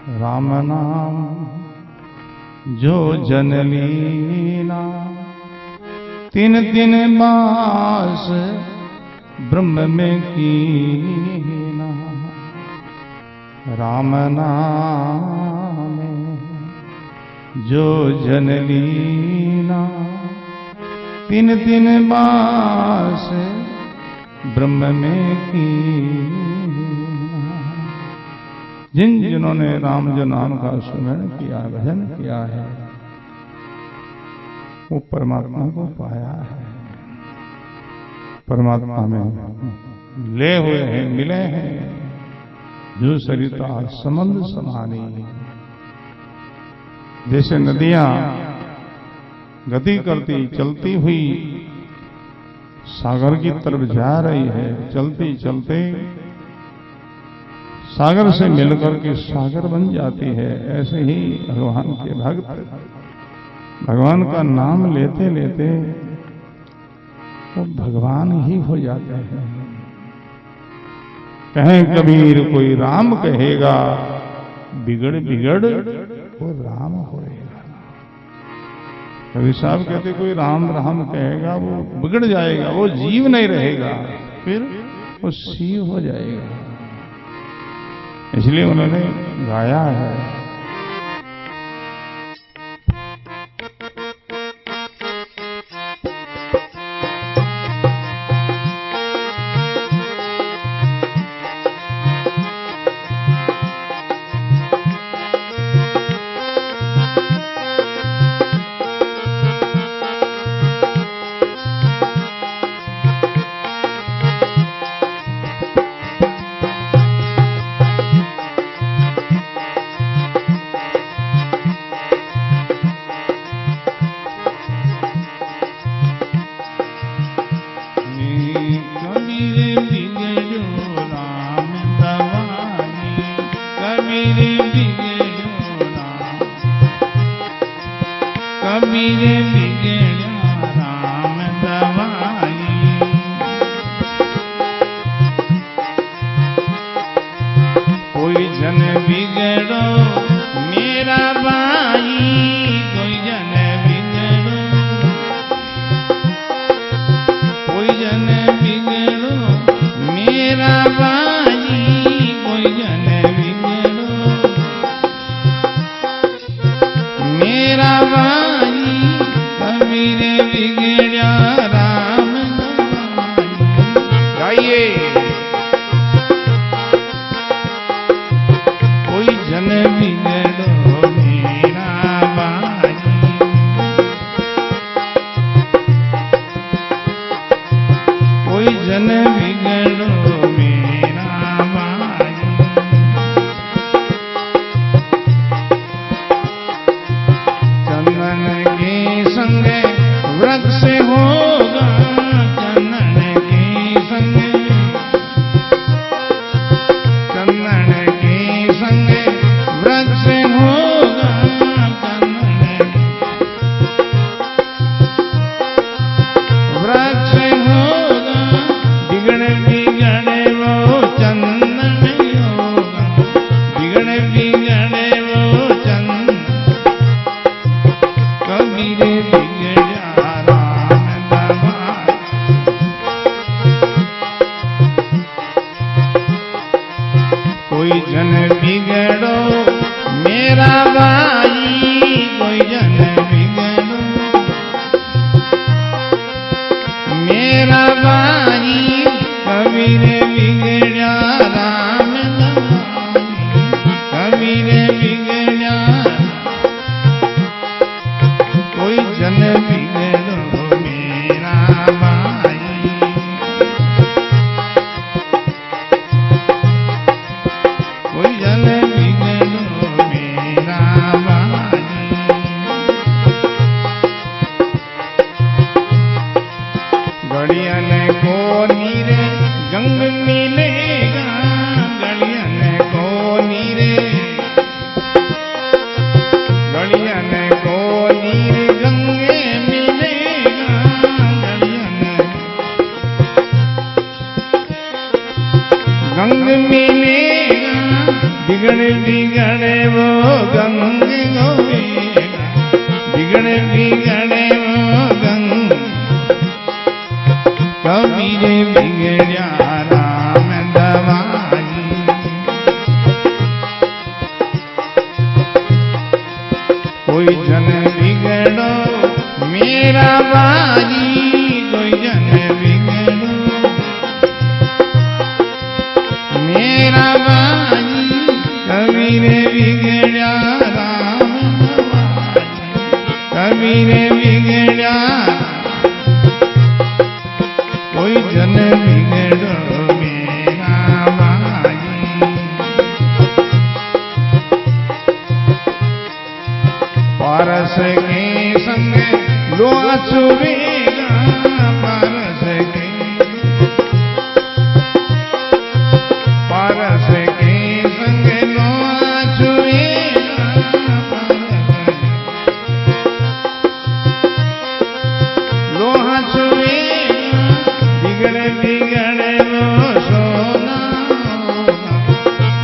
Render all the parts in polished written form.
राम नाम जो जन लीना, तीन तीन मास ब्रह्म में कीना। राम नाम जो जन लीना, तीन तीन मास ब्रह्म में कीना। जिन जिन्होंने राम जो नाम का स्मरण किया, भजन किया है, वो परमात्मा को पाया है, परमात्मा में ले हुए हैं, मिले हैं। जो सरिता समंद समानी, जैसे नदियां गति करती चलती हुई सागर की तरफ जा रही है, चलते चलते सागर से मिलकर के सागर बन जाती है, ऐसे ही भगवान के भक्त भगवान का नाम लेते लेते वो भगवान ही हो जाते हैं। कहें कबीर कोई राम कहेगा, बिगड़ बिगड़ वो राम होएगा। कबीर साहब कहते कोई राम राम कहेगा वो बिगड़ जाएगा, वो जीव नहीं रहेगा, फिर वो शिव हो जाएगा। इसलिए उन्होंने गाया है, बिगड़े वो गंग गोवेगा, बिगड़े बिगड़े वो गंग, कबीर बिगड़िया राम दवाई। कोई जन बिगड़ो मेरा बाजी, कोई जन बिगड़ो मेरा बाजी, कबीर बिगड़िया राम दवाई, कबीर बिगड़िया। कोई जन बिगड़ो मेरा बाजी, पारस के संग लो अछुरेगा, पारस के संग लो अछुरेगा, लो अछुरेगा, बिगड़े बिगड़े वो सोना,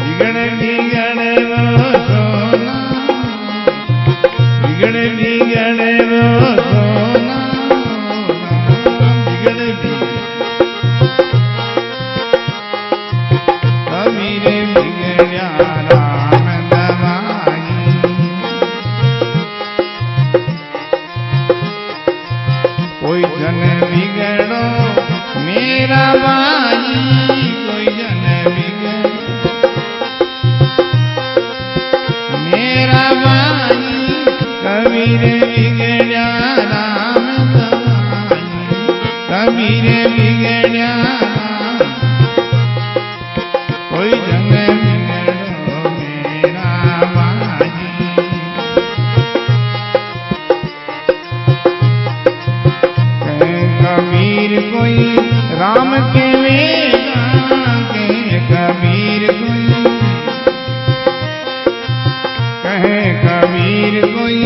बिगड़े बिगड़े वो सोना, बिगड़े बिगड़े वो सोना, बिगड़े कबीर बिगड़िया राम दवाई। कोई जन बिगड़ो मेरा बाजी, कोई जन बिगड़ो मेरा बाजी, कबीर बिगड़िया राम दवाई, कबीर बिगड़िया राम। कोई जन बिगड़ो मेरा बाजी, कहे कबीर कोई राम के वेगा, कहे कबीर कोई, कहे कबीर कोई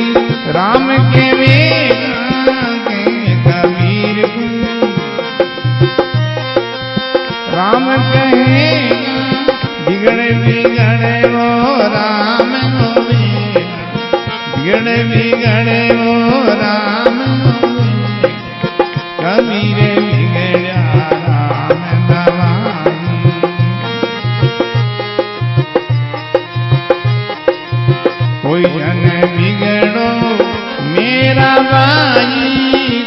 राम के वेगा, कहे कबीर कोई राम कहेगा, बिगड़े बिगड़े वो राम होवेगा, बिगड़े बिगड़े वो राम होवेगा, कबीर बिगड़िया राम दवाई। कोई जन बिगड़ो मेरा बाजी,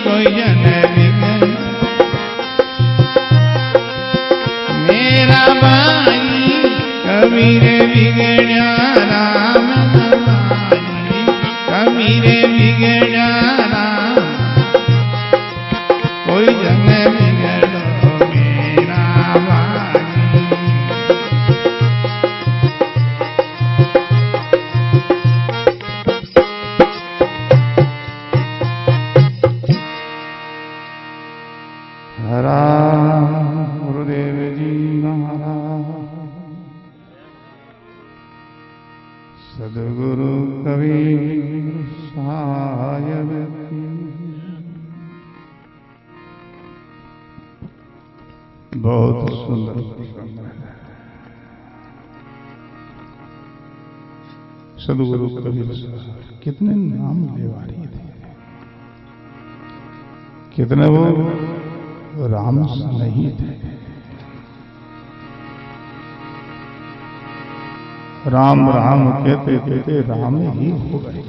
कोई जन बिगड़ो मेरा बाजी, कबीर बिगड़िया राम दवाई, कबीर बिगड़िया राम। कोई जन बिगड़ो मेरा बाजी, राम गुरुदेव जी महाराज, सद्गुरु कबीर साहेब की। बहुत सुंदर सद्गुरु कबीर साहब कितने नाम लेवारी थे, कितने वो राम नहीं थे। राम राम कहते कहते राम ही हो गए।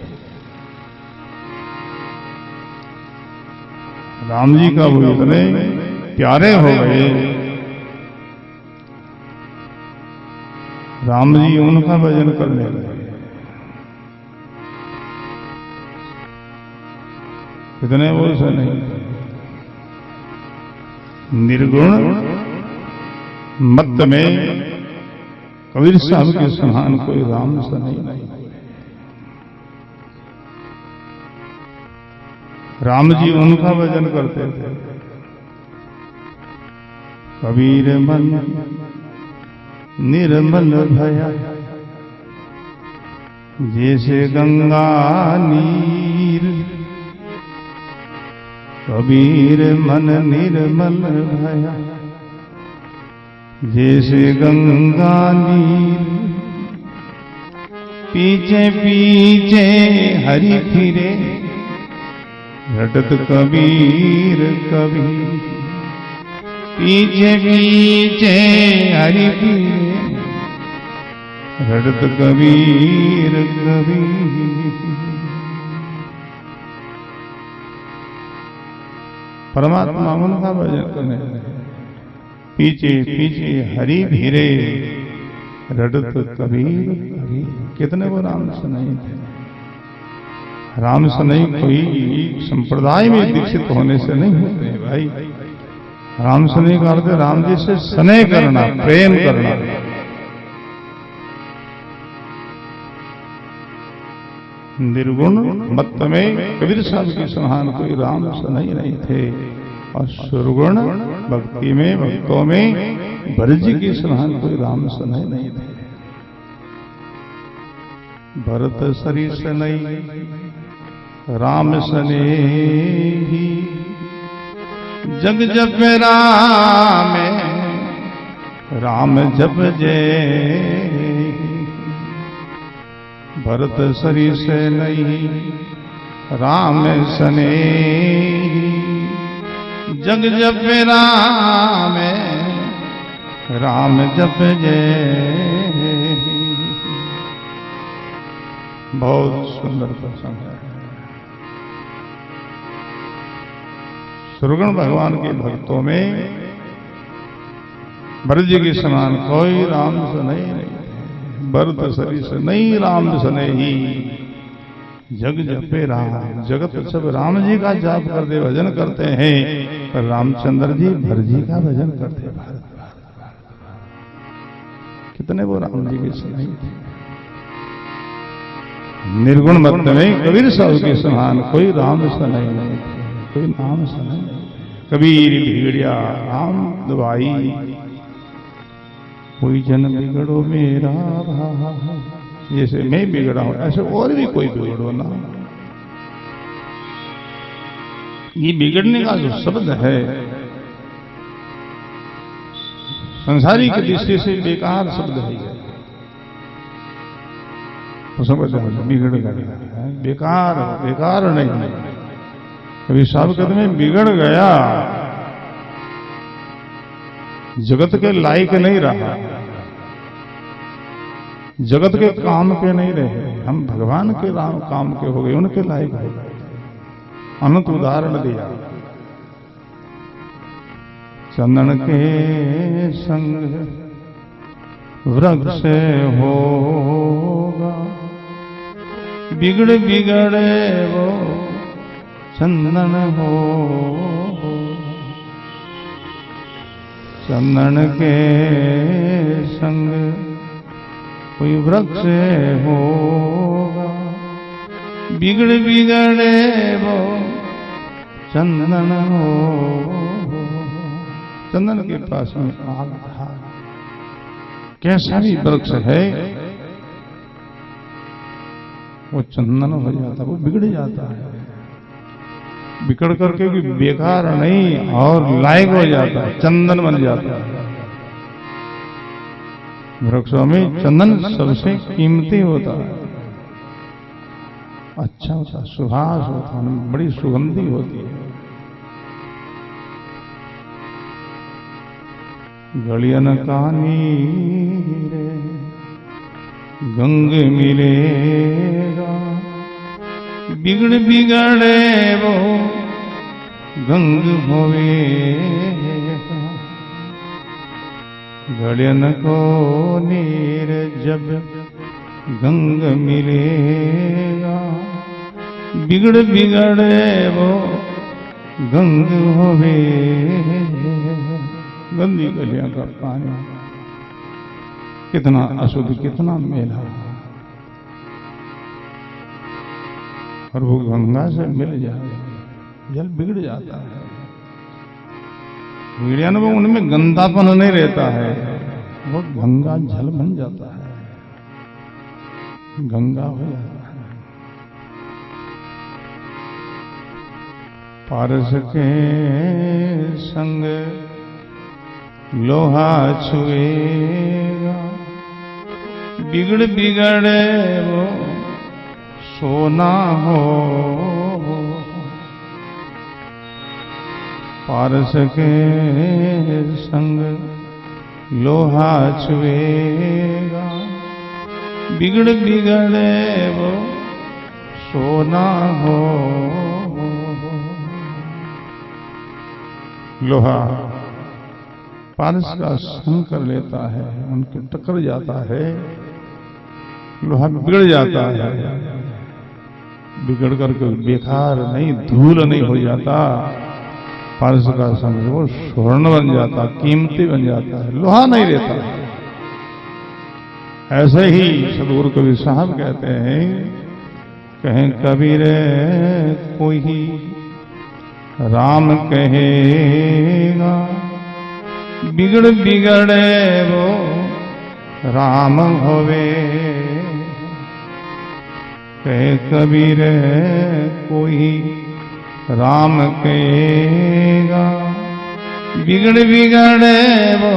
राम जी का वो इतने प्यारे हो गए, राम जी उनका भजन करने लगे। कितने वो ऐसा नहीं, निर्गुण मत में कबीर साहब के समान कोई राम सा नहीं। राम जी उनका भजन करते थे। कबीर मन निर्मल भया, जैसे गंगा नीर। कबीर मन निर्मल भया, जैसे गंगा नीर। पीछे पीछे हरि फिरे रटत कबीर कबीर। पीछे पीछे हरि फिरे रटत कबीर कबीर। परमात्मा उनका भजन करने पीछे पीछे हरि फिरे रटत कबीर कबीर। कितने वो राम से नहीं थे। राम से नहीं कोई संप्रदाय में दीक्षित होने से नहीं होते हैं भाई। राम से नहीं करते, राम जी से स्नेह करना, प्रेम करना। निर्गुण मत में कबीर साहब के समान कोई राम से नहीं थे। और सुरगुण भक्ति में भक्तों में भरत जी के समान कोई राम से नहीं थे। भरत सरी सनई राम सने ही जग जप राम राम जप जय। भरत सरी से नहीं राम सने जग जप राम राम जप जय। बहुत सुंदर प्रसंग है। सुरगुण भगवान के भक्तों में भरत जी के समान कोई राम से नहीं। भरत सरी से नहीं राम से नहीं जग जपे राम। जगत सब राम जी का जाप करते भजन करते हैं, पर रामचंद्र जी भरत जी का भजन करते। कितने वो राम जी के से नहीं थे। निर्गुण मत में कबीर साहब के समान कोई राम से नहीं, कोई नाम से नहीं। कबीर बिगड़िया राम दवाई कोई जन बिगड़ो मेरा भाई। जैसे मैं बिगड़ा हूं ऐसे और भी कोई बिगड़ो ना। ये बिगड़ने का जो शब्द है संसारी की दृष्टि से बेकार शब्द है। तो समझ बिगड़ गया, बेकार बेकार नहीं। कभी साहब कहते में बिगड़ गया, जगत के लायक नहीं रहा, जगत के काम के नहीं रहे। हम भगवान के काम के हो गए, उनके लायक हो गए। अनंत उदाहरण दिया। चंदन के संग वृक्ष होगा, बिगड़ बिगड़े वो चंदन हो। चंदन के संग कोई वृक्ष होगा, बिगड़ बिगड़े वो चंदन हो। चंदन के पास में आग था। कैसा भी वृक्ष है वो चंदन हो जाता, वो बिगड़ जाता है। बिगड़ करके भी बेकार नहीं और लायक हो जाता है, चंदन बन जाता है। वृक्षों में चंदन सबसे कीमती होता है, अच्छा होता, सुभाष होता है, बड़ी सुगंधी होती है। गलियन कानी रे गंग मिलेगा, बिगड़ बिगड़े वो गंग होवेगा। गलियन को नीर जब गंग मिलेगा, बिगड़ बिगड़े वो गंग होवेगा। गंदी गलियां का पानी कितना अशुद्ध, कितना मेला, और वो गंगा से मिल जाए जल बिगड़ जाता है। बिगड़िया ना, वो उनमें गंदापन नहीं रहता है, वो गंगा जल बन जाता है, गंगा हो जाता है। पारस के संग लोहा छुएगा, बिगड़ बिगड़े वो सोना हो, पारस के संग लोहा छुएगा। बिगड़ बिगड़े वो सोना हो, लोहा पारस का संग कर लेता है, उनके टकर जाता है, लोहा बिगड़ जाता है। बिगड़ करके बेकार नहीं, धूल नहीं हो जाता। पारस का संग वो स्वर्ण बन जाता, कीमती बन जाता है, लोहा नहीं रहता है। ऐसे ही सदगुरु कबीर साहब कहते हैं, कहें कबीर कोई राम कहेगा, बिगड़ बिगड़े वो राम होवे। कहे कबीर कोई राम कहेगा, बिगड़ बिगड़े वो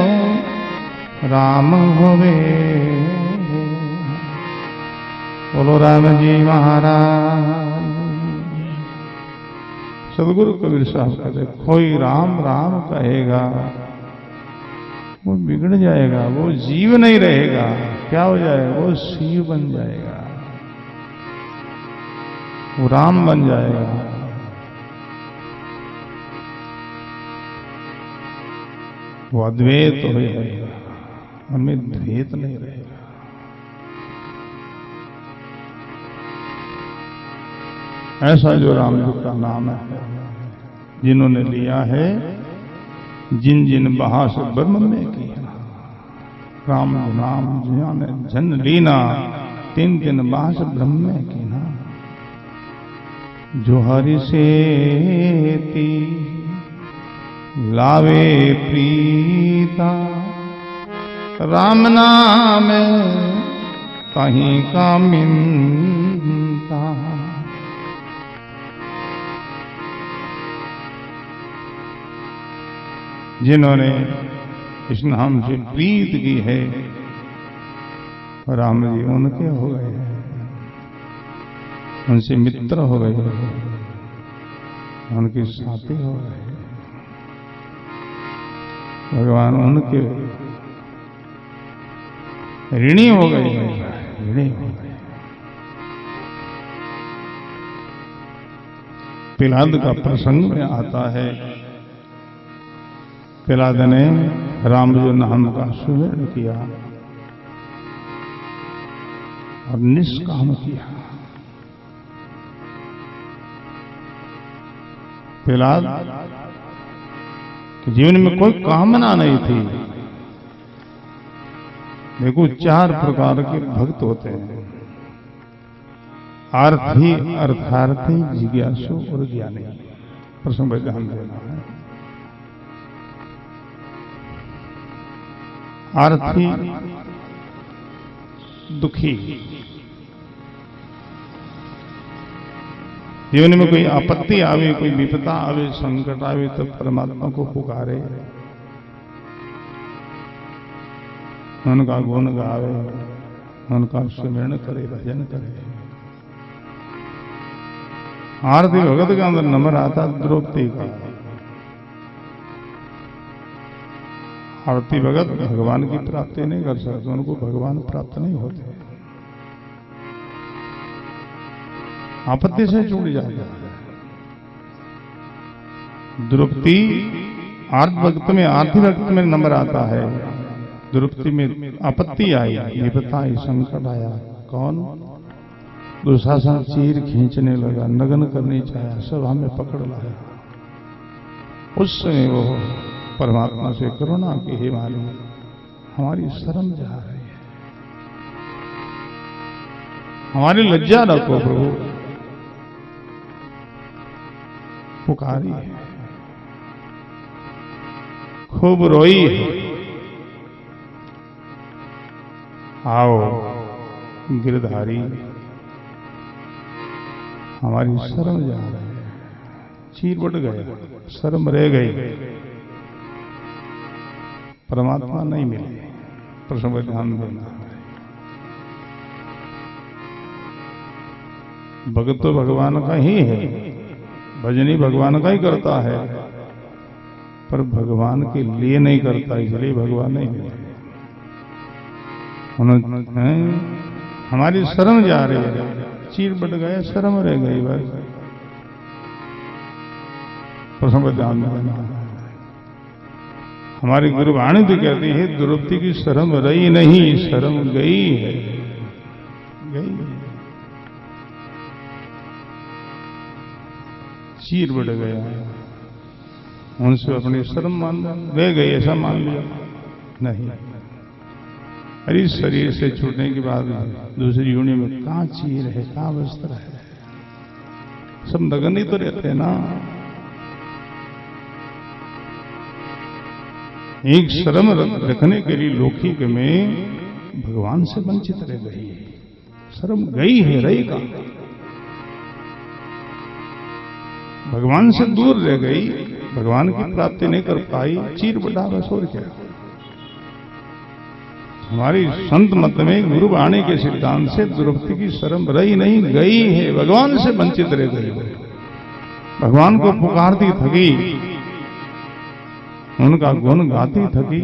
राम होवे। बोलो राम जी महाराज। सदगुरु कबीर साहब कहते, कोई राम राम कहेगा वो बिगड़ जाएगा, वो जीव नहीं रहेगा। क्या हो जाएगा? वो शिव बन जाएगा, वो राम बन जाएगा। वो अद्वैत हो जाएगा, उनमें द्वैत नहीं रहेगा। ऐसा जो रामजी का नाम है, जिन्होंने लिया है, जिन जिन बहा से ब्रह्म में की है, राम नाम जिन्होंने जन लीना, तीन दिन बहा से ब्रह्म में की ना। जो हरि से ती लावे प्रीता, राम नाम कहीं का मिलता। जिन्होंने इस नाम से प्रीत की है, राम जी उनके हो गए, उनसे मित्र हो गए, उनके साथी हो गए। भगवान उनके ऋणी हो गए, ऋणी हो गए। प्रहलाद का प्रसंग में आता है, प्रहलाद ने राम जो नाम का सुमिरन किया और निष्काम किया। प्रहलाद के जीवन में कोई कामना नहीं थी। देखो, चार प्रकार के भक्त होते हैं, आर्थी, अर्थार्थी, जिज्ञासु और ज्ञानी। प्रसंग पर ध्यान देना है। आर्थी दुखी, जीवन में कोई आपत्ति आवे, कोई विपदा आवे, संकट आवे, तो परमात्मा को पुकारे, उनका गुण गावे, उनका स्मरण करे, भजन करे। आरती भगत के अंदर नंबर आता द्रौपदी का। आरती भगत भगवान की प्राप्ति नहीं कर सकते, उनको भगवान प्राप्त नहीं होते, आपत्ति से जुड़ जाता है। द्रौपदी आर्त भक्त में, आरती भक्त में नंबर आता है। द्रौपदी में आपत्ति आई, विपदा आई, संकट आया। कौन? दुशासन चीर खींचने लगा, नग्न करने चाहा, सब हमें पकड़ लाया। उस समय वो परमात्मा से करुणा की, हे मालिक, हमारी शर्म जा रही है, हमारी लज्जा रखो प्रभु। पुकारी है, खूब रोई है, आओ गिरधारी, हमारी शर्म जा रही है। चीर बढ़ गए, शर्म रह गई, परमात्मा नहीं मिले। प्रसंग ध्यान देना। भगत तो भगवान का ही है, भजनी भगवान का ही करता है, पर भगवान के लिए नहीं करता, इसलिए भगवान नहीं मिले। उन्होंने हमारी शर्म जा रही है, चीर बढ़ गया, शर्म रह गई बस। प्रसंग ध्यान देना। हमारी गुरुवाणी भी कहती है द्रौपदी की शर्म रही नहीं, शर्म गई है, गई। चीर बढ़ गया, उनसे अपनी शर्म मान ले गई, ऐसा मान लिया नहीं। अरे शरीर से छूटने के बाद दूसरी योनि में कहां चीर है, कहां वस्त्र है, सब नगन ही तो रहते हैं ना। एक शर्म रखने के लिए लौकिक में भगवान से वंचित रह गई, शर्म गई है, रही का भगवान से दूर रह गई, भगवान की प्राप्ति नहीं कर पाई, चीर बढ़ा बस। और क्या, हमारी संत मत में गुरुवाणी के सिद्धांत से द्रौपदी की शर्म रही नहीं, गई है, भगवान से वंचित रह गई। भगवान को पुकारती थकी, उनका गुण गाती थकी,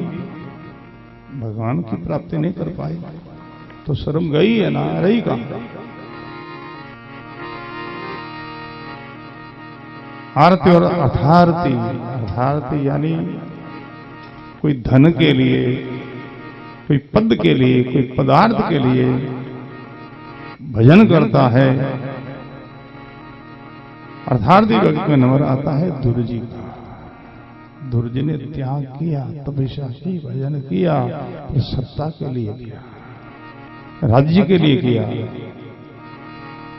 भगवान की प्राप्ति नहीं कर पाई, तो शर्म गई है ना, रही का। आरती और अर्थारती, अर्थारती यानी कोई धन के लिए, कोई पद के लिए, कोई पदार्थ के लिए भजन करता है। अर्थार्थी भक्त में नंबर आता है दुर्जी का। दुर्जी ने त्याग किया, तपस्या की, भजन किया, ये सत्ता के लिए किया, राज्य के लिए किया,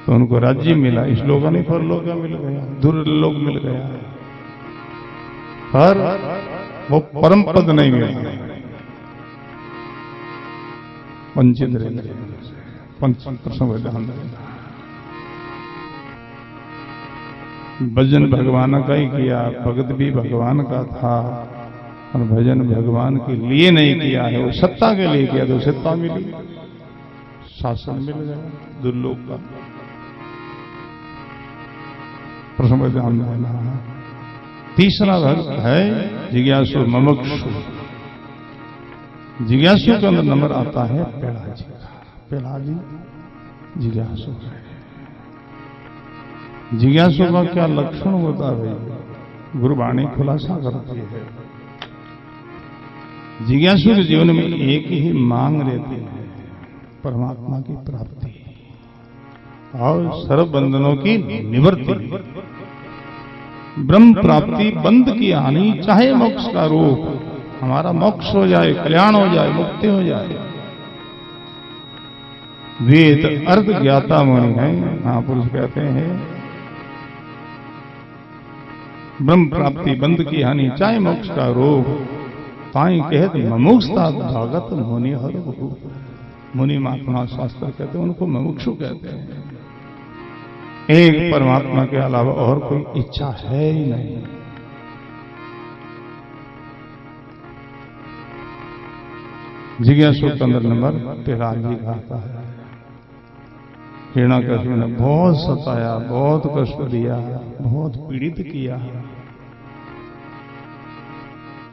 तो उनको राज्य मिला, इस लोग नहीं, परलोक मिल गया, दुर्लोक मिल गया, पर वो परम पद नहीं मिला, वंचित रह गए। भजन भगवान का ही किया, भगत भी भगवान का था, और भजन भगवान के लिए नहीं किया है, वो सत्ता के लिए किया, तो सत्ता मिली, शासन मिल गया दुर्लोक का। प्रसंग ध्यान देना। तीसरा भक्त है जिज्ञासु मुमुक्षु। जिज्ञासु के अंदर नंबर आता है पेड़ा जी का। पेड़ा जी जिज्ञासु है। जिज्ञासु का क्या लक्षण होता है, गुरुवाणी खुलासा करती है। जिज्ञासु के जीवन में एक ही मांग रहती है, परमात्मा की प्राप्ति और सर्व बंधनों की निवृत्ति, ब्रह्म प्राप्ति, बंध की हानि, चाहे मोक्ष का रूप, हमारा मोक्ष हो जाए, कल्याण हो जाए, मुक्ति हो जाए। वेद अर्थ ज्ञाता मुनि है, महापुरुष कहते हैं ब्रह्म प्राप्ति, बंध की हानि, चाहे मोक्ष का रूप, ताई कहत मुमुक्षुता भागत मुनि हर भूप। मुनि महात्मा शास्त्र कहते हैं उनको मुमुक्षु कहते हैं। एक परमात्मा के अलावा और कोई इच्छा है ही नहीं। जिज्ञासु के अंदर नंबर 13 जी का आता है। हिरण्याकश्यप ने बहुत सताया, बहुत कष्ट दिया, बहुत पीड़ित किया,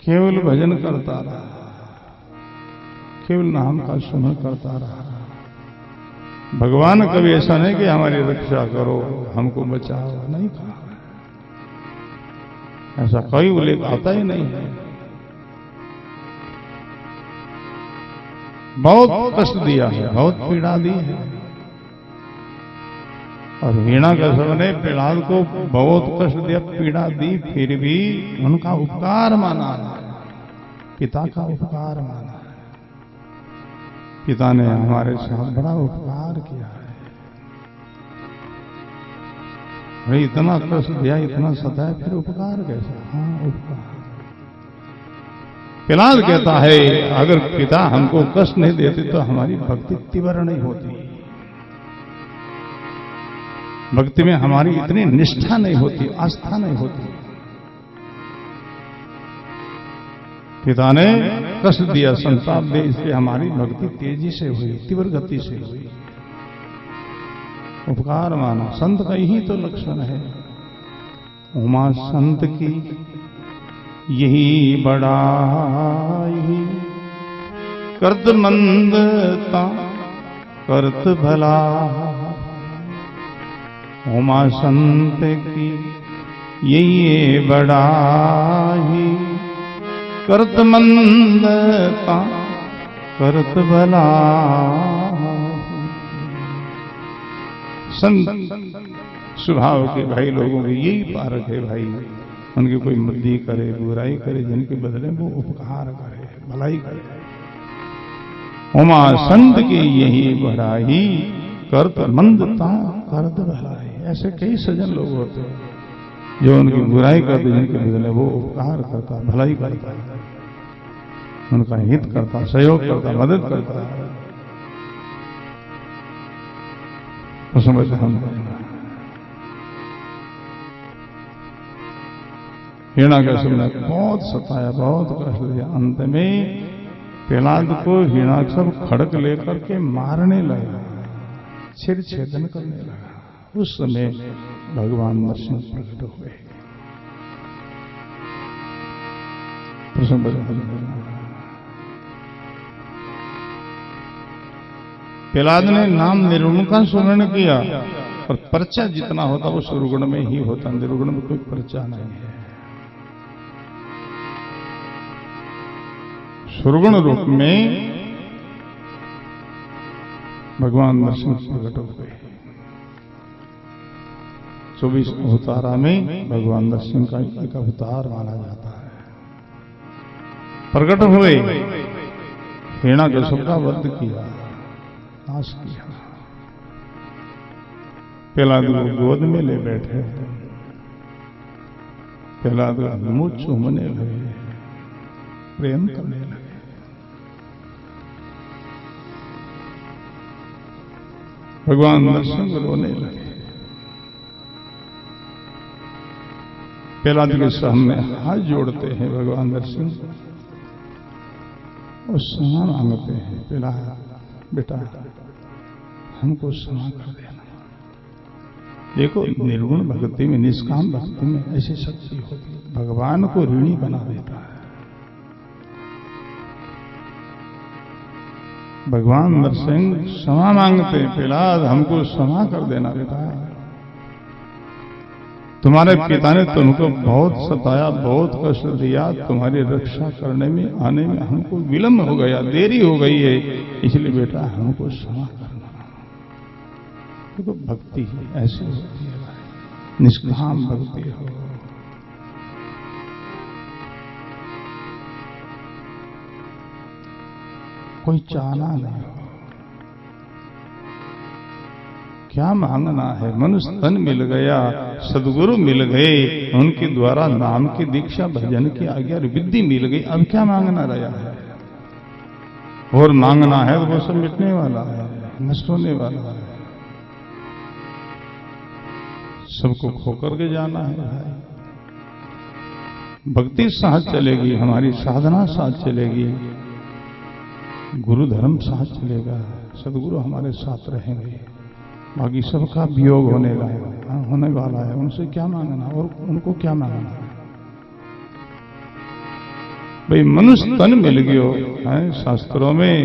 केवल भजन करता रहा, केवल नाम का सुमरण करता रहा। भगवान कभी ऐसा नहीं कि हमारी रक्षा करो, हमको बचाओ, नहीं कहा, ऐसा कोई उल्लेख आता ही नहीं है। बहुत कष्ट दिया है, बहुत पीड़ा दी है, और हिरण्याकश्यप ने प्रहलाद को बहुत कष्ट दिया, पीड़ा दी, फिर भी उनका उपकार माना, पिता का उपकार माना। पिता ने हमारे साथ बड़ा उपकार किया है, भाई इतना कष्ट दिया, इतना सताया, फिर उपकार कैसा? हाँ उपकार। प्रहलाद कहता है अगर पिता हमको कष्ट नहीं देते तो हमारी भक्ति तीव्र नहीं होती, भक्ति में हमारी इतनी निष्ठा नहीं होती, आस्था नहीं होती। पिता ने कष्ट दिया, संताप दे, इसलिए हमारी भक्ति तेजी से हुई, तीव्र गति से हुई। उपकार माना। संत का यही तो लक्षण है। उमा संत की यही बड़ाई, करत मंदता करत भला। उमा संत की यही बड़ाई, करत मंदता करत भला। संत स्वभाव के भाई लोगों के यही पारक है भाई। उनकी कोई मद्दी करे, बुराई करे, जिनके बदले वो उपकार करे, भलाई करे। उमा संत की यही बड़ाई, करत मंदता करत भलाई। ऐसे कई सज्जन लोग होते हैं जो उनकी बुराई करते, जिनके बदले वो उपकार करता, भलाई करता है, उनका हित करता, सहयोग करता, मदद करता है। तो समझते हम हिरण्याकश्यप ने बहुत सताया, बहुत कष्ट दिया। अंत में प्रहलाद को हिरण्याकश्यप खड़ग लेकर के मारने लगा, सिर छेदन करने लगा। उस समय भगवान नरसिंह प्रकट हुए। प्रहलाद ने नाम निर्गुण का स्मरण किया, और पर्चा जितना होता वो सुरगुण में ही होता, निर्गुण में कोई पर्चा नहीं है। सुरगुण रूप में भगवान नरसिंह प्रकट हुए। 24 अवतारा में भगवान नरसिंह का एक अवतार माना जाता है। प्रकट हुए, हिरण्याकश्यप का वध किया, नाश किया। प्रहलाद को गोद में ले बैठे, प्रहलाद का मुंह चूमने लगे, प्रेम करने लगे। भगवान नरसिंह रोने लगे। प्रहलाद के सामने हाथ जोड़ते हैं भगवान नरसिंह और क्षमा मांगते हैं। प्रहलाद बेटा हमको क्षमा कर देना। देखो निर्गुण भक्ति में, निष्काम भक्ति में ऐसी शक्ति होती है, भगवान को ऋणी बना देता है। भगवान नरसिंह क्षमा मांगते हैं, प्रहलाद हमको क्षमा कर देना बेटा। तुम्हारे पिता ने तुमको बहुत सताया, बहुत कष्ट दिया, तुम्हारी रक्षा करने में, आने में हमको विलंब हो गया, देरी हो गई है, इसलिए बेटा हमको क्षमा करना। तो भक्ति ऐसी होती है, निष्काम भक्ति हो। कोई चाहना नहीं हो, क्या मांगना है। मनुष्य तन मिल गया, सदगुरु मिल गए, उनके द्वारा नाम की दीक्षा, भजन की आज्ञा, विद्धि मिल गई, अब क्या मांगना रहा है। और मांगना है तो वो सब मिटने वाला है, नष्ट होने वाला है, सबको खोकर के जाना है भाई। भक्ति साथ चलेगी, हमारी साधना साथ चलेगी, गुरु धर्म साथ चलेगा, सदगुरु हमारे साथ रहेंगे। बाकी सबका वियोग होने वाला है, उनसे क्या मांगना और उनको क्या मांगना है। भाई मनुष्य तन मिल गयो है, शास्त्रों में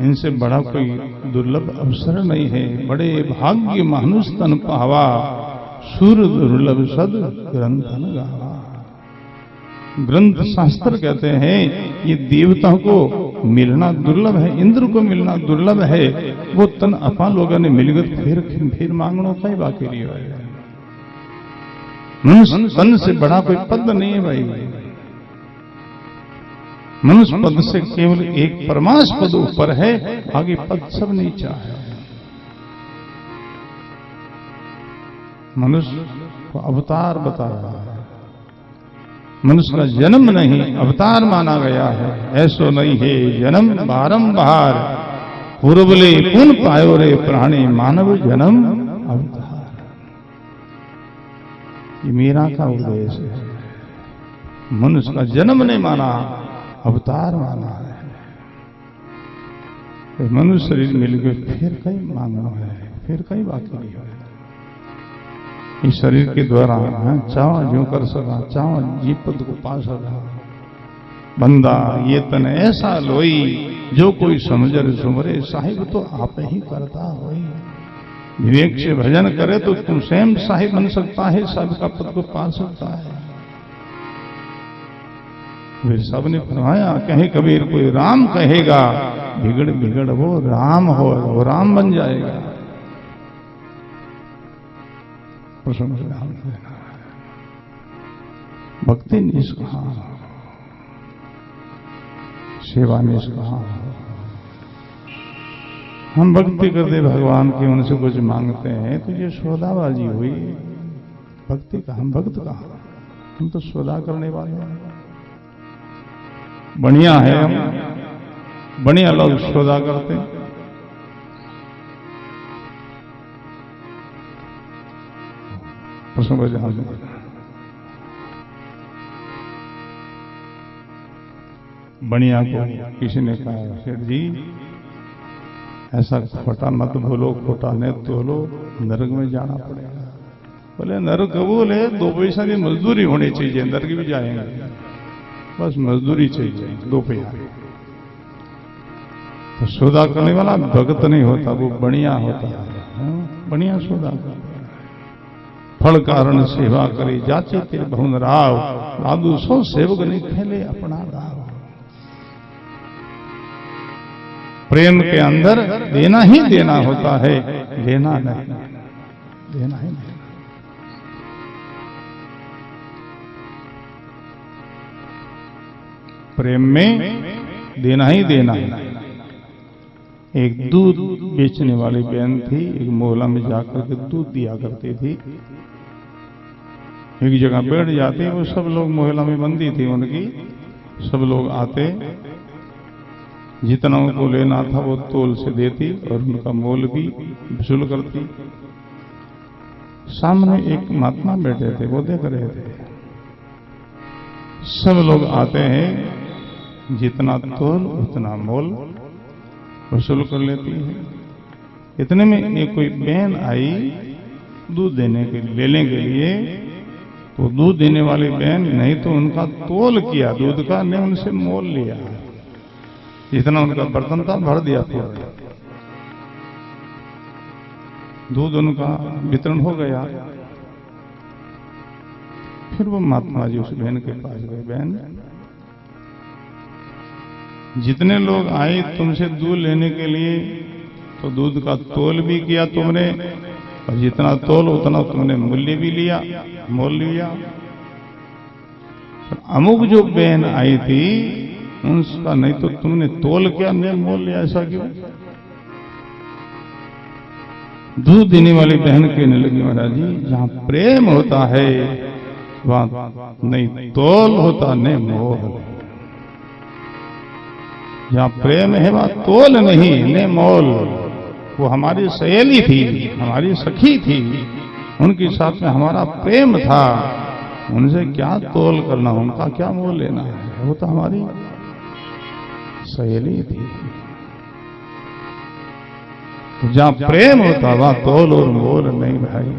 इनसे बड़ा कोई दुर्लभ अवसर नहीं है। बड़े भाग्य मनुष्य तन पावा, सुर दुर्लभ सद ग्रंथन गावा। ग्रंथ शास्त्र कहते हैं ये देवताओं को मिलना दुर्लभ है, इंद्र को मिलना दुर्लभ है। वो तन अपा लोगों ने मिलकर फिर मांगनो का ही बाकी रही है। मनुष्य तन से बड़ा कोई पद नहीं है भाई। मनुष्य पद से केवल एक परमाश पद ऊपर है, आगे पद सब नीचा है। मनुष्य को अवतार बता रहा है, मनुष्य का जन्म नहीं अवतार माना गया है। ऐसो नहीं है जन्म बारंबार, पूर्वले पुन पायो रे प्राणी, मानव जन्म अवतार। ये मीरा का उपदेश है। मनुष्य का जन्म नहीं माना, अवतार माना है। मनुष्य शरीर मिल गए फिर कई मांगना है, फिर कई बाकी नहीं है। इस शरीर के द्वारा चावा जो कर सका, चावा जी पद को पा सका। बंदा ये तन ऐसा लोई, जो कोई समझर सुमरे, साहिब तो आप ही करता होई। विवेक से भजन करे तो तुम स्वयं साहिब बन सकता है, सबका पद को पा सकता है। फिर सबने फरमाया, कहे कबीर कोई राम कहेगा, बिगड़ बिगड़ वो राम होगा, वो राम बन जाएगा। भक्ति निष्काम, सेवा निष्काम। हम भक्ति करते भगवान की, उनसे कुछ मांगते हैं तो ये सौदाबाजी हुई। भक्ति का हम भक्त कहाँ, हम तो सौदा करने वाले हैं। बढ़िया है, हम बढ़िया लोग सौदा करते हैं। बढ़िया को किसी ने कहा, सेठ जी ऐसा खोटा मत बोलो, खोटा न तोलो, नरक में जाना पड़ेगा। बोले नरक कबूल है, 2 पैसा की मजदूरी होनी चाहिए, नरक भी जाएंगे, बस मजदूरी चाहिए 2 पैसा। तो सौदा करने वाला भगत नहीं होता, वो बढ़िया होता है, बढ़िया सौदा करता है। फल कारण सेवा करे, जाचे तेरे भवन राव, लादू सो सेवक नहीं फैले अपना दाव। प्रेम के अंदर देना ही देना होता है, लेना नहीं, देना ही नहीं। प्रेम में देना ही देना है। एक दूध बेचने वाली बहन थी, एक मोहल्ला में जाकर के दूध दिया करती थी। एक जगह बैठ जाती, वो सब लोग मोहल्ला में बंदी थी उनकी, सब लोग आते, जितना उनको लेना था वो तोल से देती और उनका मोल भी वसूल करती। सामने एक महात्मा बैठे थे, वो देख रहे थे। सब लोग आते हैं, जितना तोल उतना मोल वसूल कर लेती है। इतने में एक कोई बहन आई दूध देने के लेने के लिए, तो दूध देने वाली बहन नहीं तो उनका तोल किया दूध का, ने उनसे मोल लिया, जितना उनका बर्तन था भर दिया पूरा। दूध उनका वितरण हो गया। फिर वो महात्मा जी उस बहन के पास गए, बहन जितने लोग आए तुमसे दूध लेने के लिए, तो दूध का तोल भी किया तुमने, और जितना तोल उतना तुमने मूल्य भी लिया, मोल लिया। अमुक जो बहन आई थी उसका नहीं तो तुमने तोल क्या, नहीं मोल लिया, ऐसा क्यों? दूध देने वाली बहन कहने लगी, महाराज जी जहां प्रेम होता है वहां नहीं तोल होता, नहीं मोल। जहां प्रेम है वहां तोल नहीं, नहीं मोल। वो हमारी सहेली थी, हमारी सखी थी, उनके साथ में हमारा प्रेम था, उनसे क्या तोल करना, उनका क्या मोल लेना है, वो तो हमारी सहेली थी। जहां प्रेम होता वहां तोल और मोल नहीं भाई।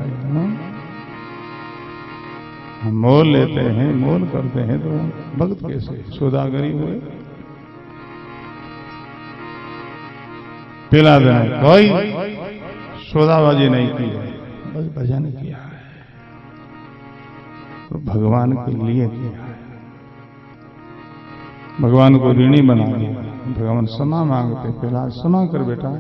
हम मोल लेते हैं, मोल करते हैं, तो भक्त कैसे सौदागरी हुए। पिला दें, कोई सौदाबाजी नहीं की है, बस भजन किया है, तो भगवान के लिए किया है। भगवान को ऋणी बना दिया। भगवान क्षमा मांगते, पिला क्षमा कर बेटा,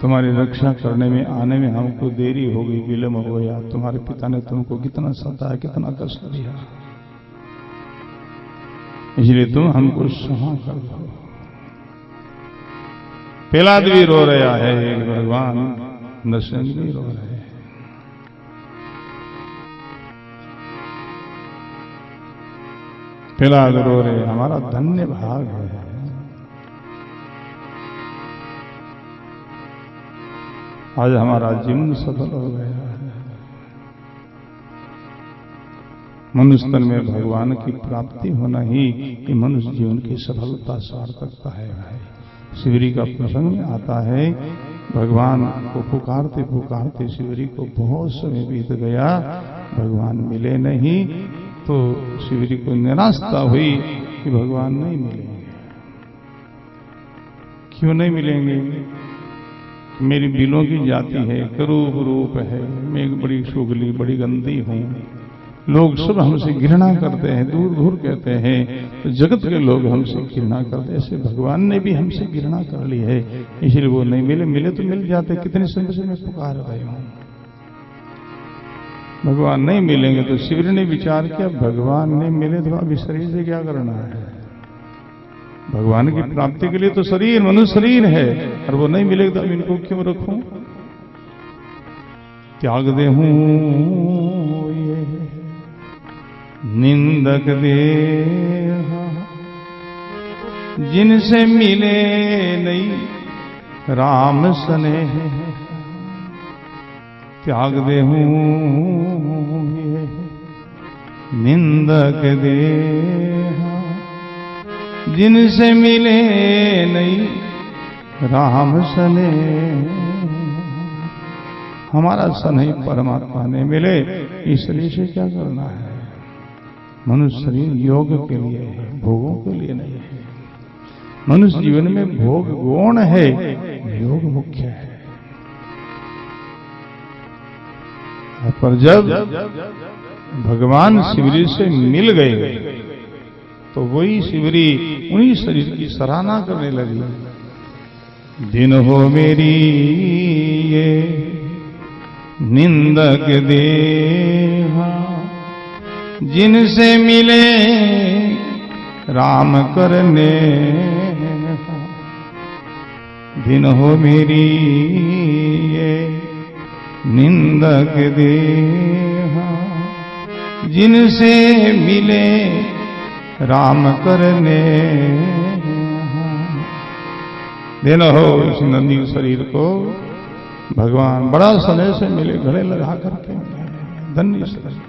तुम्हारी रक्षा करने में आने में हमको देरी हो गई, विलम्ब हो गया, तुम्हारे पिता ने तुमको कितना सताया, कितना कष्ट दिया, इसलिए तुम हमको क्षमा कर दो। प्रहलाद भी रो रहा है, भगवान नरसिंह भी रो रहे हैं। प्रहलाद रो रहे, हमारा धन्य भाग है, आज हमारा जीवन सफल हो गया है। मनुष्य तन में भगवान की प्राप्ति होना ही कि मनुष्य जीवन की सफलता सार्थकता है। शिवरी का प्रसंग में आता है, भगवान को पुकारते पुकारते शिवरी को बहुत समय बीत गया, भगवान मिले नहीं, तो शिवरी को निराशा हुई कि भगवान नहीं मिलेंगे। क्यों नहीं मिलेंगे? मेरी बिलों की जाति है, करूप रूप है, मैं एक बड़ी शुगली बड़ी गंदी हूं, लोग सब हमसे घृणा करते हैं, दूर दूर कहते हैं, तो जगत के लोग हमसे घृणा करते हैं, ऐसे भगवान ने भी हमसे घृणा कर ली है, इसलिए वो नहीं मिले। मिले तो मिल जाते, कितने समय से मैं पुकार रहा हूं, भगवान नहीं मिलेंगे। तो शिवरी ने विचार किया, भगवान नहीं मिले तो अभी शरीर से क्या करना है? भगवान की प्राप्ति के लिए तो शरीर, मनुष्य शरीर है, और वो नहीं मिलेगा तो अब इनको क्यों रखूं? त्याग दे हूं ये निंदक देह, जिनसे मिले नहीं राम स्नेह। त्याग दे हूं ये निंदक देह, जिनसे मिले नहीं राम स्नेह। हमारा स्नेह परमात्मा ने मिले, इसलिए से क्या करना है? मनुष्य शरीर योग के लिए है, भोगों के लिए नहीं है। मनुष्य जीवन में भोग गौण है, योग मुख्य है। पर जब भगवान शिवरी से मिल गए तो वही शिवरी उन्हीं शरीर की सराहना करने लगी। दिन हो मेरी ये निंदक देहा, जिनसे मिले राम करने। दिन हो मेरी ये निंदक देहा, जिनसे मिले राम करने। दिन हो इस नंदी शरीर को भगवान बड़ा स्नेह से मिले, गले लगा करके धन्य शरीर।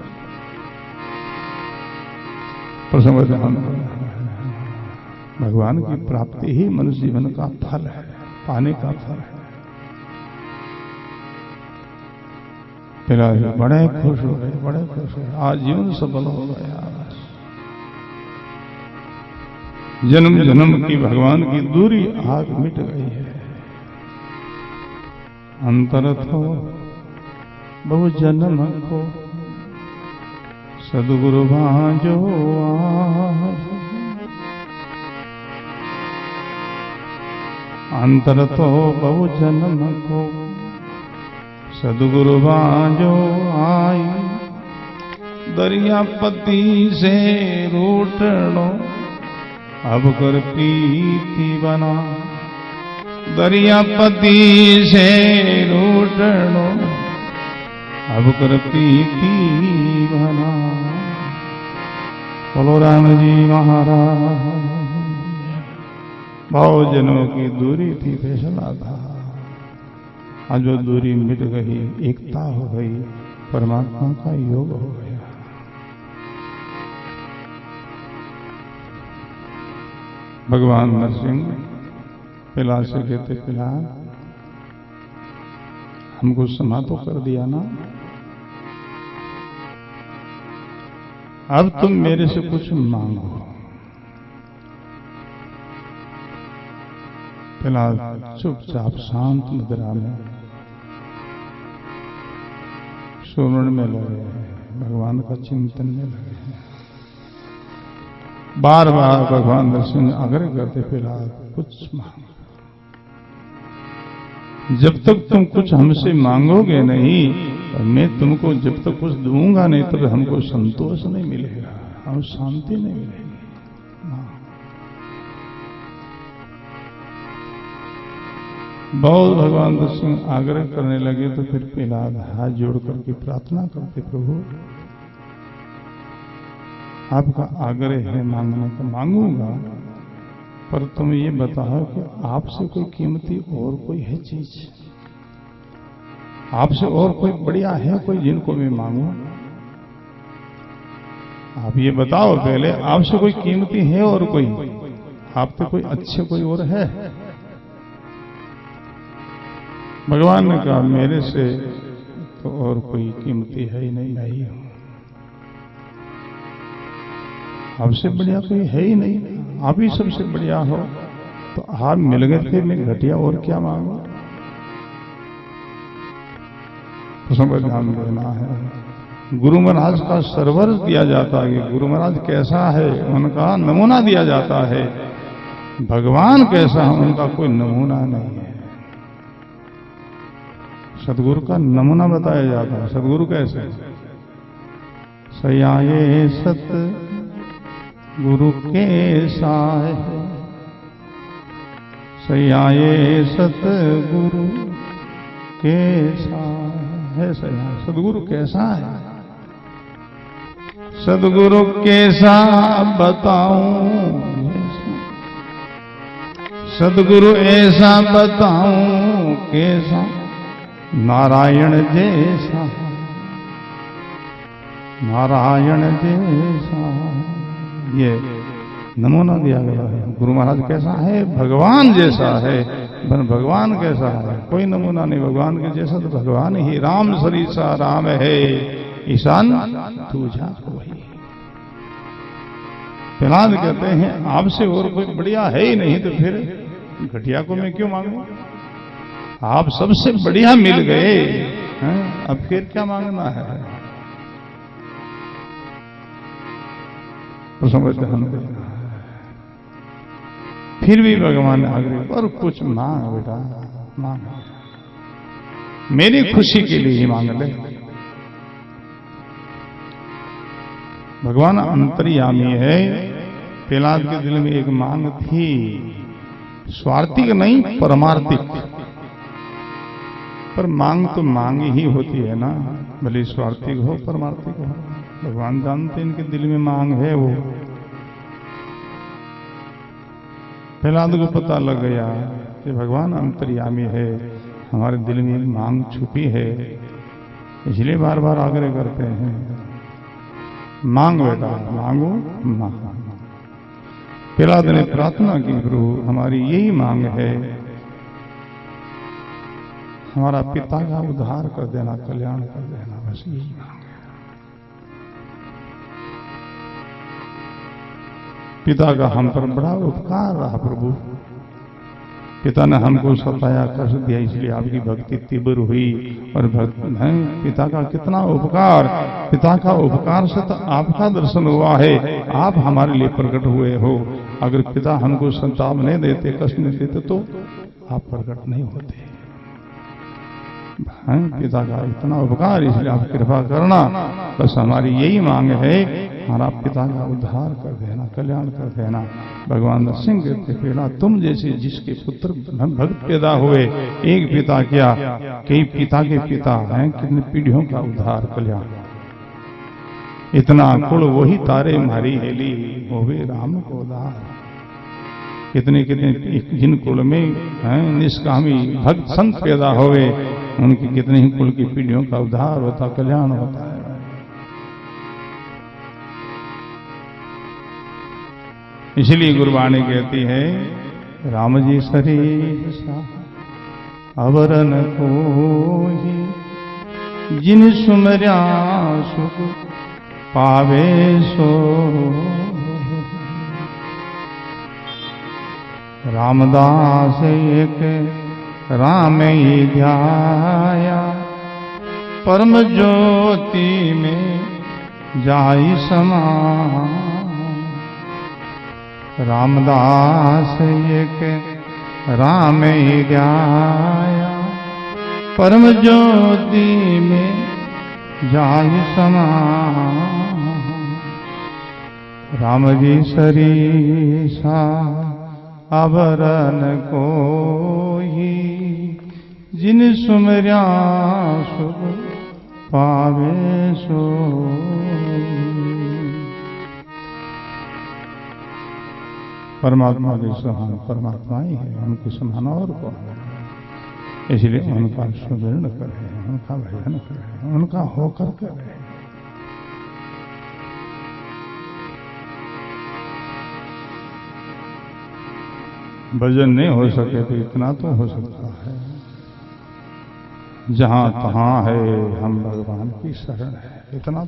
प्रसंग भगवान की प्राप्ति ही मनुष्य जीवन का फल है, पाने का फल है। फिर बड़े खुश हो गए, बड़े खुश हो गए, आज जीवन सफल हो गया। जन्म जन्म की भगवान की दूरी आज मिट गई है। अंतर थो बहु जन्म को सदगुरु भांजो आज। अंतर तो बहु जन्म को सदगुरु भांजो आई। दरियापति से रूठनो अब कर प्रीति बना। दरियापति से रूठनो अब कर प्रीति बना। बोलो राम जी महाराज। बहुत जनों की दूरी थी, फैसला था, आज जो दूरी मिट गई, एकता हो गई, परमात्मा का योग हो गया। भगवान नरसिंह पिला से कहते, पिला हमको क्षमा तो कर दिया ना, अब तुम मेरे से कुछ मांगो। पिला चुपचाप शांत मुद्रा में सुमरण में लगे हैं, भगवान का चिंतन में लगे हैं। बार बार भगवान नरसिंह आग्रह करते, पिला कुछ मांगो। जब तक तुम कुछ हमसे मांगोगे नहीं, और मैं तुमको जब तक कुछ दूंगा नहीं, तब हमको संतोष नहीं मिलेगा, हम शांति नहीं मिलेगी। बहुत भगवान नरसिंह आग्रह करने लगे तो फिर प्रहलाद हाथ जोड़ करके प्रार्थना करते, प्रभु आपका आग्रह है मांगने का, मांगूंगा, पर तुम ये बताओ कि आपसे कोई कीमती और कोई है चीज, आपसे और कोई बढ़िया है कोई जिनको मैं मांगू? आप ये बताओ पहले, आपसे कोई कीमती है और कोई? आप तो कोई अच्छे कोई और है? भगवान ने कहा मेरे से तो और कोई कीमती है ही नहीं, मैं ही हूं। आपसे बढ़िया कोई है ही नहीं, आप ही सबसे बढ़िया हो। तो आप मिल गए थे, मैं घटिया और क्या मांगू? तो समझ ध्यान देना है। गुरु महाराज का सरवर दिया जाता है, गुरु महाराज कैसा है उनका नमूना दिया जाता है। भगवान कैसा है उनका कोई नमूना नहीं है। सदगुरु का नमूना बताया जाता है। सदगुरु कैसे? सयाए सत गुरु के साय, सयाए सत गुरु के साय। सदगुरु कैसा है? सदगुरु कैसा बताऊं, सदगुरु ऐसा बताऊं कैसा, नारायण जैसा, नारायण जैसा। ये नमूना दिया गया है। गुरु महाराज कैसा है? भगवान जैसा है। भगवान कैसा है? कोई नमूना नहीं भगवान के जैसा। तो भगवान ही राम सरीसा राम है, ईशान तुझा कोई। प्रहलाद कहते हैं आपसे और कोई बढ़िया है ही नहीं, तो फिर घटिया को मैं क्यों मांगू? आप सबसे बढ़िया मिल गए हैं, अब फिर क्या मांगना है? तो समझ हम फिर भी भगवान ने आग्रह और कुछ मांग बेटा, मांग, मेरी खुशी के लिए ही मांग ले। भगवान अंतर्यामी है। प्रहलाद के दिल में एक मांग थी, स्वार्थिक नहीं परमार्थिक। पर मांग तो मांग ही होती है ना, भले स्वार्थिक हो परमार्थिक हो। भगवान जानते इनके दिल में मांग है। वो प्रहलाद को पता लग गया कि भगवान अंतर्यामी है, हमारे दिल में एक मांग छुपी है, इसलिए बार बार आग्रह करते हैं मांग बेटा, मांगो मांग। प्रहलाद ने प्रार्थना की, प्रभु हमारी यही मांग है, हमारा पिता का उद्धार कर देना, कल्याण कर देना, बस यही मांग है। पिता का हम पर बड़ा उपकार रहा प्रभु। पिता ने हमको सताया, कष्ट दिया, इसलिए आपकी भक्ति तीव्र हुई। और भक्त है पिता का कितना उपकार, पिता का उपकार से तो आपका दर्शन हुआ है, आप हमारे लिए प्रकट हुए हो। अगर पिता हमको संताप नहीं देते, कष्ट नहीं देते, तो आप प्रकट नहीं होते। पिता का इतना उपकार, इसलिए आप कृपा करना, बस हमारी यही मांग है, हमारा पिता का उद्धार कर देना, कल्याण कर देना। भगवान सिंह कहते प्रहलाद तुम जैसे जिसके पुत्र भक्त पैदा हुए, एक पिता क्या कई पिता के पिता हैं, कितने पीढ़ियों का उद्धार कल्याण। इतना कुल वही तारे मारी हेली, होवे राम को उद्धार। कितने कितने जिन कुल में निष्कामी भक्त संत पैदा हुए, उनकी कितने ही कुल की पीढ़ियों का उद्धार होता, कल्याण होता है। इसलिए गुरबाणी कहती है, राम जी सरीसा अवरन कोहि, जिन सुमर्या सुख पावे सो। रामदास एक राम ही ध्याया, परम ज्योति में जाई समा। रामदास एक राम ही ध्याया, परम ज्योति में जाई समा। राम जी सरीसा अवरन कोई, जिन सुमर्या सुख पावे सो। परमात्मा के समान परमात्मा ही है, उनके समान और कौन है। इसलिए उनका सुमिरन करें, उनका भजन करें, उनका होकर करें। भजन नहीं हो सके तो इतना तो हो सकता है, जहां तहां है हम भगवान की शरण है, इतना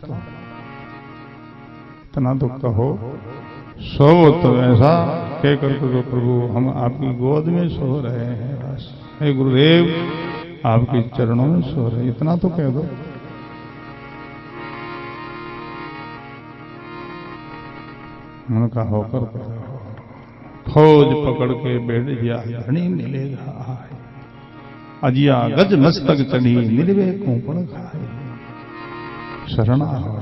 तो कहो। सो तो ऐसा कह करके तो प्रभु हम आपकी गोद में सो रहे हैं, बस हे गुरुदेव आपके चरणों में सो रहे, इतना तो कह दो। उनका होकर खोज पकड़ के बैठ गया, धनी मिलेगा अजिया गज मस्तक चढ़ी निर्वे कोपण खाए, शरणा हो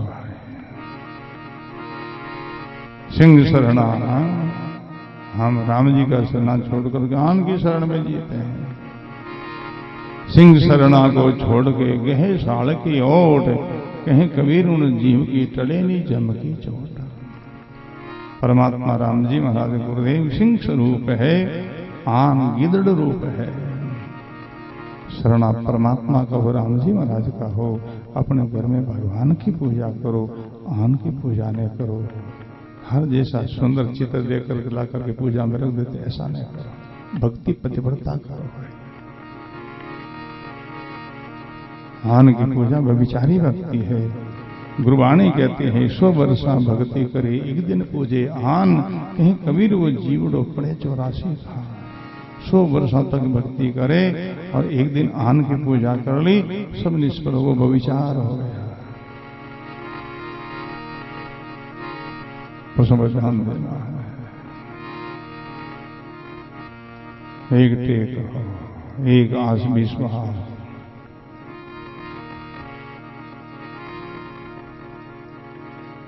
सिंह शरणा। हम राम जी का शरणा छोड़कर ज्ञान की शरण में जीते हैं। सिंह शरणा को छोड़ के गहे साल की ओट, कहीं कबीर उन जीव की टले नी जम की चोट। परमात्मा राम जी महाराज गुरुदेव सिंह स्वरूप है, आन गिदड़ रूप है। शरणा परमात्मा का हो, राम जी महाराज का हो। अपने घर में भगवान की पूजा करो, आन की पूजा नहीं करो। हर जैसा सुंदर चित्र देकर ला करके पूजा में रख देते, ऐसा नहीं करो। भक्ति पतिव्रता करो। आन की पूजा व्यभिचारी भक्ति है। गुरुवाणी कहते हैं 100 वर्षा भक्ति करे, एक दिन पूजे आन, कहीं कबीर वो जीवड़ो पड़े 84 था। 100 वर्षों तक भक्ति करे और एक दिन आन की पूजा कर ली, सब निष्फल हो, व्यभिचार हो गया। उसमें ध्यान देना है। एक टेक हो, एक आस विश्वास,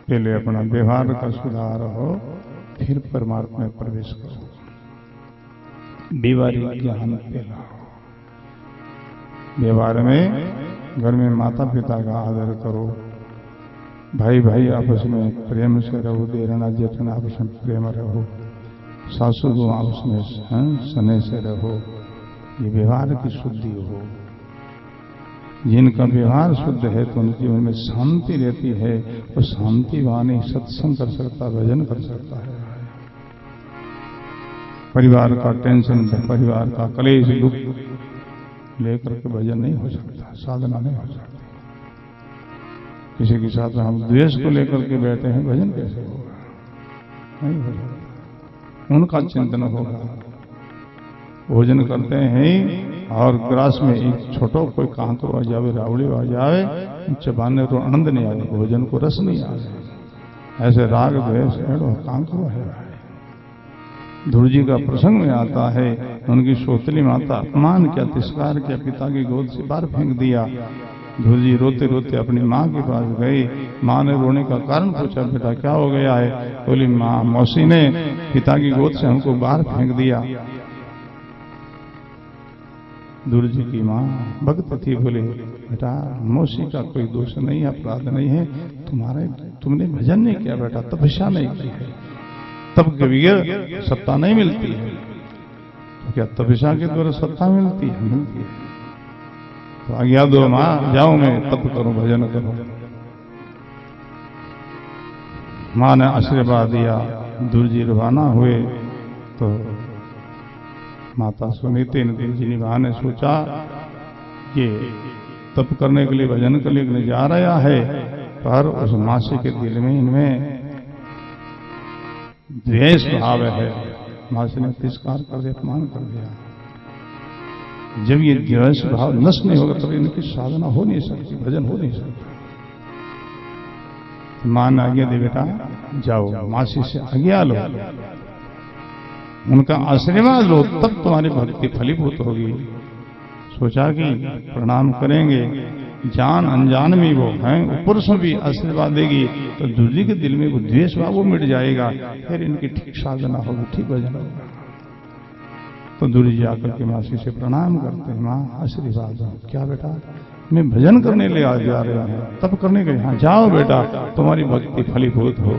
पहले अपना व्यवहार का सुधार हो, फिर परमात्मा में प्रवेश करो। व्यवहारिक ज्ञान फैलाओ। व्यवहार में घर में माता पिता का आदर करो, भाई भाई आपस में प्रेम से रहो, देरना जेठना आपस में प्रेम रहो, सासू को आपस में स्नेह से रहो। ये व्यवहार की शुद्धि हो। जिनका व्यवहार शुद्ध है तो उनके जीवन में शांति रहती है। वो शांति वाणी सत्संग कर सकता, भजन कर सकता है। परिवार का टेंशन, परिवार का कलेश दुख लेकर के भजन नहीं हो सकता, साधना नहीं हो सकती। किसी के साथ हम द्वेष को लेकर के बैठे हैं, भजन कैसे होगा? नहीं हो सकता। उनका चिंतन होगा। भोजन करते हैं और ग्रास में एक छोटो कोई कांकरो आ जावे, रावड़ी आ जावे, चबाने तो आनंद नहीं आवे, भोजन को रस नहीं आवे। ऐसे राग द्वेष एड़ो कांकरो है। ध्रुव जी का प्रसंग में आता है, उनकी सोतली माता अपमान किया, तिरस्कार किया, पिता की गोद से बाहर फेंक दिया। ध्रुव जी रोते रोते अपनी माँ के पास गए। माँ ने रोने का कारण पूछा, बेटा क्या हो गया है? बोली माँ, मौसी ने पिता की गोद से हमको बाहर फेंक दिया। ध्रुव जी की माँ भक्त थी, बोले बेटा मौसी का कोई दोष नहीं है, अपराध नहीं है, तुमने भजन नहीं किया बेटा, तपस्या नहीं की है, तब कभी सत्ता नहीं मिलती है। तो क्या तपस्या के द्वारा सत्ता मिलती है? मिलती है। तो आज्ञा दो माँ, जाओ मैं तप करूं, भजन करूं। माँ ने आशीर्वाद दिया। ध्रुव जी रवाना हुए तो माता सुनीति जी माँ ने सोचा कि तप करने के लिए, भजन करने के लिए जा रहा है, पर उस मासी के दिल में इनमें द्वेष भाव है। मासी ने तिरस्कार कर दिया, अपमान कर दिया। जब ये द्वेष भाव नष्ट नहीं होगा तब इनकी साधना हो नहीं सकती, भजन हो नहीं सकता। मां ने आज्ञा दी, बेटा जाओ मासी से आज्ञा लो, उनका आशीर्वाद लो, तब तुम्हारी भक्ति फलीभूत होगी। सोचा कि प्रणाम करेंगे, जान अनजान में वो हैं, ऊपर से भी आशीर्वाद देगी तो ध्रुव जी के दिल में वो द्वेष भाव वो मिट जाएगा, फिर इनकी ठीक साधना होगी, ठीक भजन होगा। तो ध्रुव जी आकर के मासी से प्रणाम करते हैं, माँ आशीर्वाद दो। क्या बेटा? मैं भजन करने ले आ जा रहा हूँ, तब करने गए। हाँ जाओ बेटा, तुम्हारी भक्ति फलीभूत हो।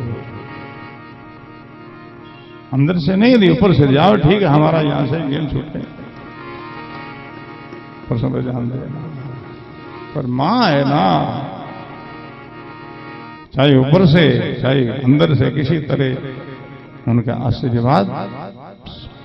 अंदर से नहीं यदि ऊपर से जाओ, ठीक है, हमारा यहां से गेल छूटे, पर सब ध्यान देना। पर मां है ना, चाहे ऊपर से चाहे अंदर से, किसी तरह उनका आशीर्वाद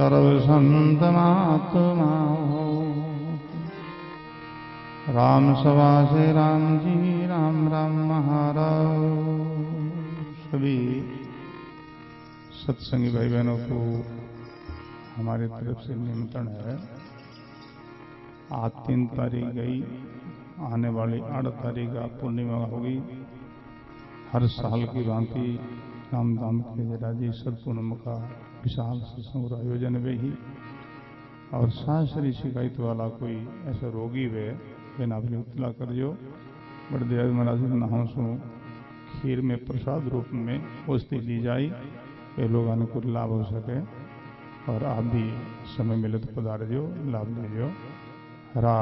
सर्व संत महात्मा हो। राम सभा से राम जी राम राम महाराज। सभी सत्संगी भाई बहनों को हमारी तरफ से निमंत्रण है। आज 3 तारीख गई, आने वाली 8 तारीख का पूर्णिमा होगी। हर साल की भांति रामधाम के जराजी सदपूर्णिमा का विशाल सत्संग आयोजन में ही और शास्त्री शिकायत वाला कोई ऐसा रोगी वे बिना अपनी उतला कर जो बड़े दयाल महाराज नहा सो खीर में प्रसाद रूप में औषधि दी जाए, ये लोगों को लाभ हो सके। और आप भी समय मिले तो पधार जो, लाभ लीजिए। हरा